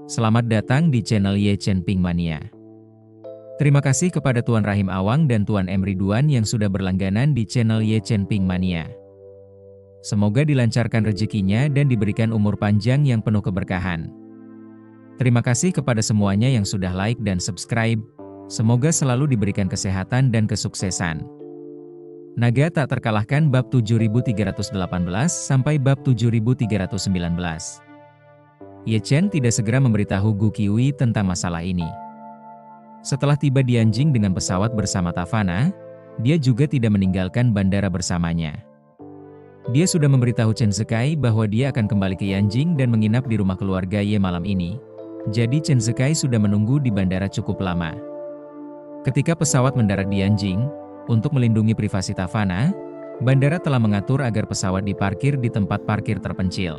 Selamat datang di channel Ye Chen Ping Mania. Terima kasih kepada Tuan Rahim Awang dan Tuan M. Ridwan yang sudah berlangganan di channel Ye Chen Ping Mania. Semoga dilancarkan rezekinya dan diberikan umur panjang yang penuh keberkahan. Terima kasih kepada semuanya yang sudah like dan subscribe. Semoga selalu diberikan kesehatan dan kesuksesan. Naga tak terkalahkan bab 7318 sampai bab 7319. Ye Chen tidak segera memberitahu Gu Qihui tentang masalah ini. Setelah tiba di Yanjing dengan pesawat bersama Tavana, dia juga tidak meninggalkan bandara bersamanya. Dia sudah memberitahu Chen Zekai bahwa dia akan kembali ke Yanjing dan menginap di rumah keluarga Ye malam ini. Jadi Chen Zekai sudah menunggu di bandara cukup lama. Ketika pesawat mendarat di Yanjing, untuk melindungi privasi Tavana, bandara telah mengatur agar pesawat diparkir di tempat parkir terpencil.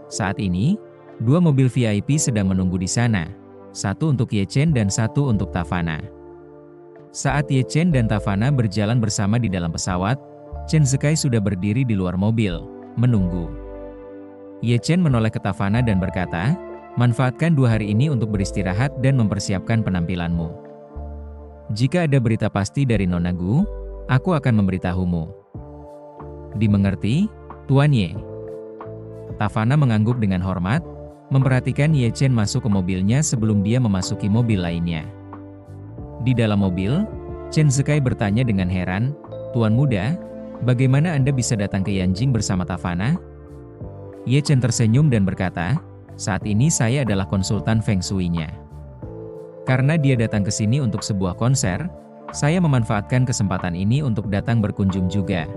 Saat ini, 2 mobil VIP sedang menunggu di sana, satu untuk Ye Chen dan satu untuk Tavana. Saat Ye Chen dan Tavana berjalan bersama di dalam pesawat, Chen Zekai sudah berdiri di luar mobil, menunggu. Ye Chen menoleh ke Tavana dan berkata, "Manfaatkan 2 hari ini untuk beristirahat dan mempersiapkan penampilanmu. Jika ada berita pasti dari Nona Gu, aku akan memberitahumu." "Dimengerti, Tuan Ye." Tavana mengangguk dengan hormat, memperhatikan Ye Chen masuk ke mobilnya sebelum dia memasuki mobil lainnya. Di dalam mobil, Chen Zekai bertanya dengan heran, "Tuan muda, bagaimana Anda bisa datang ke Yanjing bersama Tavana?" Ye Chen tersenyum dan berkata, "Saat ini saya adalah konsultan Feng Shui-nya. Karena dia datang ke sini untuk sebuah konser, saya memanfaatkan kesempatan ini untuk datang berkunjung juga."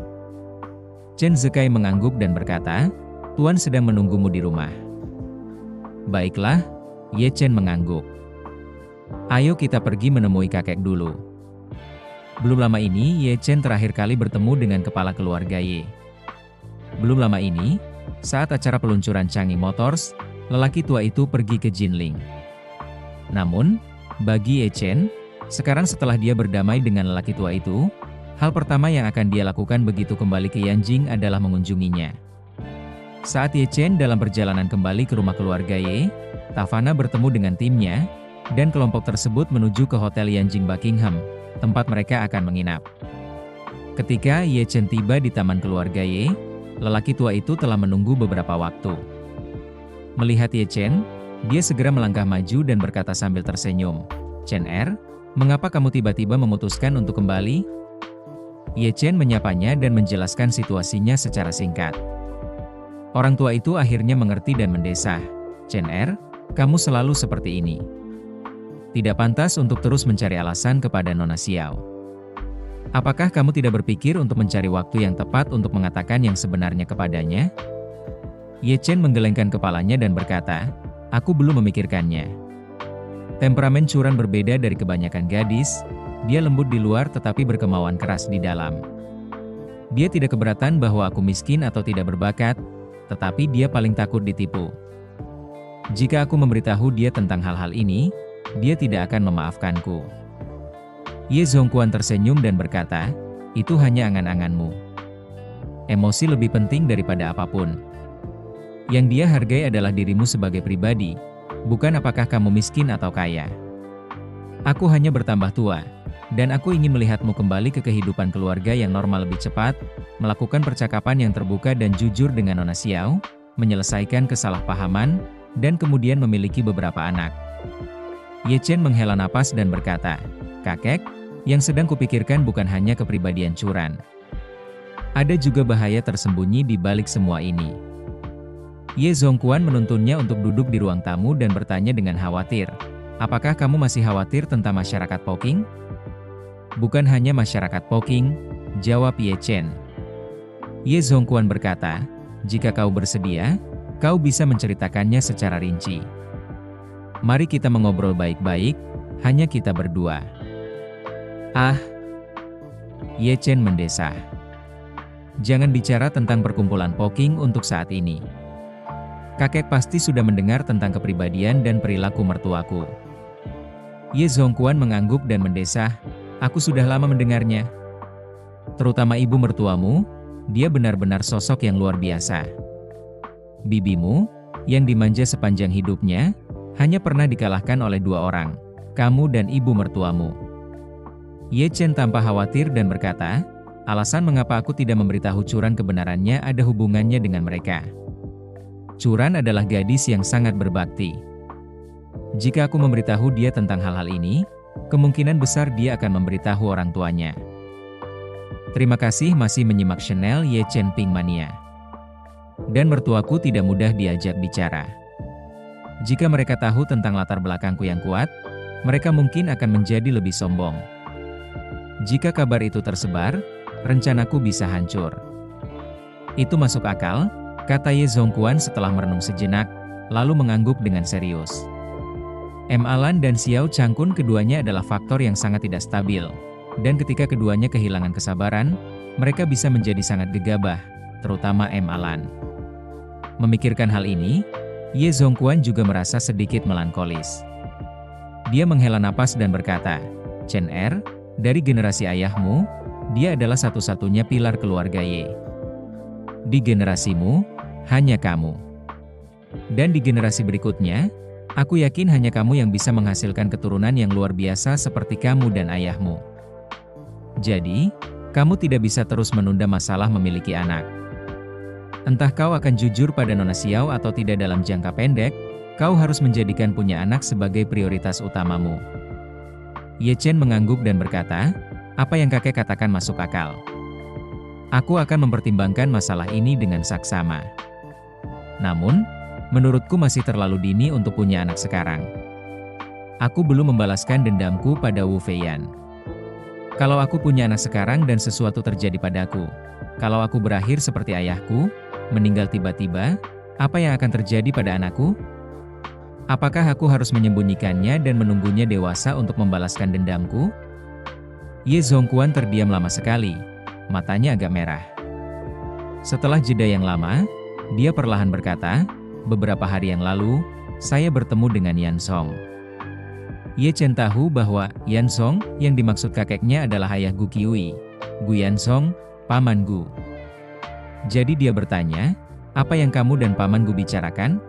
Chen Zekai mengangguk dan berkata, "Tuan sedang menunggumu di rumah." "Baiklah," Ye Chen mengangguk. "Ayo kita pergi menemui kakek dulu." Belum lama ini Ye Chen terakhir kali bertemu dengan kepala keluarga Ye. Belum lama ini, saat acara peluncuran Changi Motors, lelaki tua itu pergi ke Jinling. Namun, bagi Ye Chen, sekarang setelah dia berdamai dengan lelaki tua itu, hal pertama yang akan dia lakukan begitu kembali ke Yanjing adalah mengunjunginya. Saat Ye Chen dalam perjalanan kembali ke rumah keluarga Ye, Tavana bertemu dengan timnya, dan kelompok tersebut menuju ke Hotel Yanjing Buckingham, tempat mereka akan menginap. Ketika Ye Chen tiba di taman keluarga Ye, lelaki tua itu telah menunggu beberapa waktu. Melihat Ye Chen, dia segera melangkah maju dan berkata sambil tersenyum, "Chen Er, mengapa kamu tiba-tiba memutuskan untuk kembali?" Ye Chen menyapanya dan menjelaskan situasinya secara singkat. Orang tua itu akhirnya mengerti dan mendesah, "Chen Er, kamu selalu seperti ini. Tidak pantas untuk terus mencari alasan kepada Nona Xiao. Apakah kamu tidak berpikir untuk mencari waktu yang tepat untuk mengatakan yang sebenarnya kepadanya?" Ye Chen menggelengkan kepalanya dan berkata, "Aku belum memikirkannya. Temperamen Curan berbeda dari kebanyakan gadis, dia lembut di luar tetapi berkemauan keras di dalam. Dia tidak keberatan bahwa aku miskin atau tidak berbakat, tetapi dia paling takut ditipu. Jika aku memberitahu dia tentang hal-hal ini, dia tidak akan memaafkanku." Ye Zhongquan tersenyum dan berkata, "Itu hanya angan-anganmu. Emosi lebih penting daripada apapun. Yang dia hargai adalah dirimu sebagai pribadi, bukan apakah kamu miskin atau kaya. Aku hanya bertambah tua, dan aku ingin melihatmu kembali ke kehidupan keluarga yang normal lebih cepat, melakukan percakapan yang terbuka dan jujur dengan Nona Xiao, menyelesaikan kesalahpahaman, dan kemudian memiliki beberapa anak." Ye Chen menghela napas dan berkata, "Kakek, yang sedang kupikirkan bukan hanya kepribadian Curan. Ada juga bahaya tersembunyi di balik semua ini." Ye Zhongquan menuntunnya untuk duduk di ruang tamu dan bertanya dengan khawatir, "Apakah kamu masih khawatir tentang masyarakat Poking?" "Bukan hanya masyarakat Poking," jawab Ye Chen. Ye Zhongquan berkata, "Jika kau bersedia, kau bisa menceritakannya secara rinci. Mari kita mengobrol baik-baik, hanya kita berdua." "Ah," Ye Chen mendesah. "Jangan bicara tentang perkumpulan Poking untuk saat ini. Kakek pasti sudah mendengar tentang kepribadian dan perilaku mertuaku." Ye Zhongquan mengangguk dan mendesah, "Aku sudah lama mendengarnya. Terutama ibu mertuamu, dia benar-benar sosok yang luar biasa. Bibimu, yang dimanja sepanjang hidupnya, Hanya pernah dikalahkan oleh 2 orang, kamu dan ibu mertuamu. Ye Chen tampak khawatir dan berkata, alasan mengapa aku tidak memberitahu Curan kebenarannya ada hubungannya dengan mereka. Curan adalah gadis yang sangat berbakti. Jika aku memberitahu dia tentang hal-hal ini, kemungkinan besar dia akan memberitahu orang tuanya. Terima kasih masih menyimak channel Ye Chen Ping Mania. Dan mertuaku tidak mudah diajak bicara. Jika mereka tahu tentang latar belakangku yang kuat, mereka mungkin akan menjadi lebih sombong. Jika kabar itu tersebar, rencanaku bisa hancur. Itu masuk akal, kata Ye Zongquan setelah merenung sejenak, lalu mengangguk dengan serius. Alan dan Xiao Changkun keduanya adalah faktor yang sangat tidak stabil, dan ketika keduanya kehilangan kesabaran, mereka bisa menjadi sangat gegabah, terutama Alan. Memikirkan hal ini, Ye Zongquan juga merasa sedikit melankolis. Dia menghela napas dan berkata, Chen Er, dari generasi ayahmu, dia adalah satu-satunya pilar keluarga Ye. Di generasimu, hanya kamu. Dan di generasi berikutnya, aku yakin hanya kamu yang bisa menghasilkan keturunan yang luar biasa seperti kamu dan ayahmu. Jadi, kamu tidak bisa terus menunda masalah memiliki anak. Entah kau akan jujur pada Nona Xiao atau tidak dalam jangka pendek, kau harus menjadikan punya anak sebagai prioritas utamamu. Ye Chen mengangguk dan berkata, apa yang kakek katakan masuk akal. Aku akan mempertimbangkan masalah ini dengan saksama. Namun, menurutku masih terlalu dini untuk punya anak sekarang. Aku belum membalaskan dendamku pada Wu Feiyan. Kalau aku punya anak sekarang dan sesuatu terjadi padaku, kalau aku berakhir seperti ayahku, meninggal tiba-tiba, apa yang akan terjadi pada anakku? Apakah aku harus menyembunyikannya dan menunggunya dewasa untuk membalaskan dendamku? Ye Zongquan terdiam lama sekali, matanya agak merah. Setelah jeda yang lama, dia perlahan berkata, beberapa hari yang lalu, saya bertemu dengan Yan Song. Ye Chen tahu bahwa Yan Song yang dimaksud kakeknya adalah ayah Gu Qiui, Gu Yan Song, paman Gu. Jadi dia bertanya, apa yang kamu dan paman Gu bicarakan?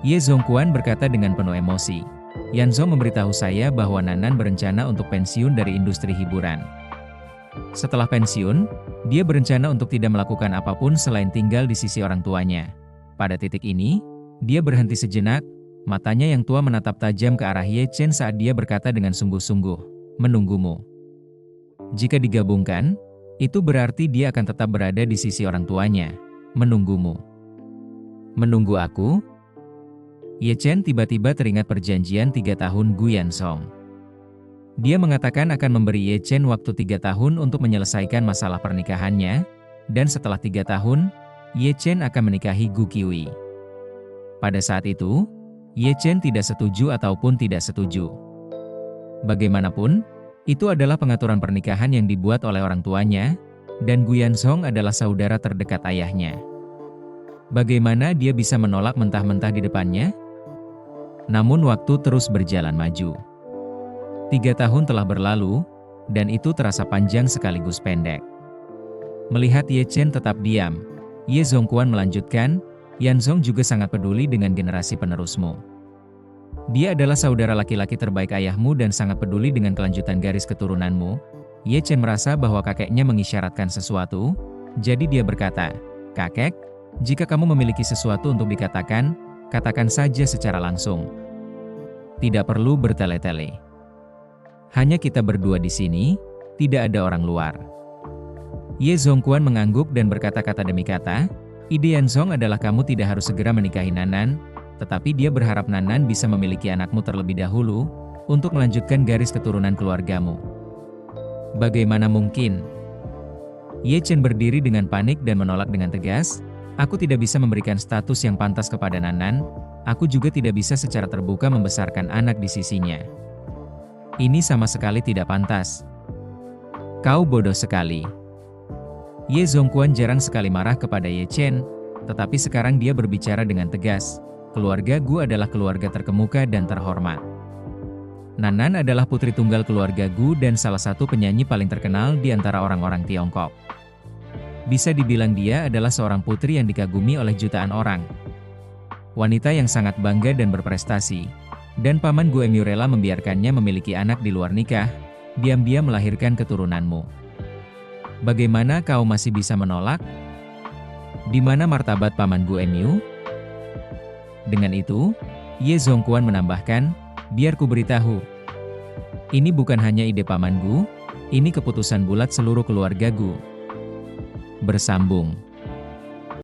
Ye Zongquan berkata dengan penuh emosi, Yan Song memberitahu saya bahwa Nanan berencana untuk pensiun dari industri hiburan. Setelah pensiun, dia berencana untuk tidak melakukan apapun selain tinggal di sisi orang tuanya. Pada titik ini, dia berhenti sejenak, matanya yang tua menatap tajam ke arah Ye Chen saat dia berkata dengan sungguh-sungguh, menunggumu. Jika digabungkan, itu berarti dia akan tetap berada di sisi orang tuanya, menunggumu. Menunggu aku? Ye Chen tiba-tiba teringat perjanjian 3 tahun Gu Yan Song. Dia mengatakan akan memberi Ye Chen waktu 3 tahun untuk menyelesaikan masalah pernikahannya, dan setelah 3 tahun, Ye Chen akan menikahi Gu Qiui. Pada saat itu, Ye Chen tidak setuju ataupun tidak setuju. Bagaimanapun, itu adalah pengaturan pernikahan yang dibuat oleh orang tuanya, dan Gu Yan Song adalah saudara terdekat ayahnya. Bagaimana dia bisa menolak mentah-mentah di depannya? Namun waktu terus berjalan maju. 3 tahun telah berlalu, dan itu terasa panjang sekaligus pendek. Melihat Ye Chen tetap diam, Ye Zongquan melanjutkan, Yan Song juga sangat peduli dengan generasi penerusmu. Dia adalah saudara laki-laki terbaik ayahmu dan sangat peduli dengan kelanjutan garis keturunanmu. Ye Chen merasa bahwa kakeknya mengisyaratkan sesuatu, jadi dia berkata, kakek, jika kamu memiliki sesuatu untuk dikatakan, katakan saja secara langsung. Tidak perlu bertele-tele. Hanya kita berdua di sini, tidak ada orang luar. Ye Zongquan mengangguk dan berkata-kata demi kata, ide Yan Song adalah kamu tidak harus segera menikahi Nanan, tetapi dia berharap Nanan bisa memiliki anakmu terlebih dahulu, untuk melanjutkan garis keturunan keluargamu. Bagaimana mungkin? Ye Chen berdiri dengan panik dan menolak dengan tegas, aku tidak bisa memberikan status yang pantas kepada Nanan, aku juga tidak bisa secara terbuka membesarkan anak di sisinya. Ini sama sekali tidak pantas. Kau bodoh sekali. Ye Zongquan jarang sekali marah kepada Ye Chen, tetapi sekarang dia berbicara dengan tegas. Keluarga Gu adalah keluarga terkemuka dan terhormat. Nanan adalah putri tunggal keluarga Gu dan salah satu penyanyi paling terkenal di antara orang-orang Tiongkok. Bisa dibilang dia adalah seorang putri yang dikagumi oleh jutaan orang. wanita yang sangat bangga dan berprestasi. Dan Paman Gu Emyu rela membiarkannya memiliki anak di luar nikah, diam-diam melahirkan keturunanmu. Bagaimana kau masih bisa menolak? Di mana martabat Paman Gu Emyu? Dengan itu, Ye Zongquan menambahkan, biar ku beritahu. Ini bukan hanya ide Paman Gu, ini keputusan bulat seluruh keluarga Gu. Bersambung.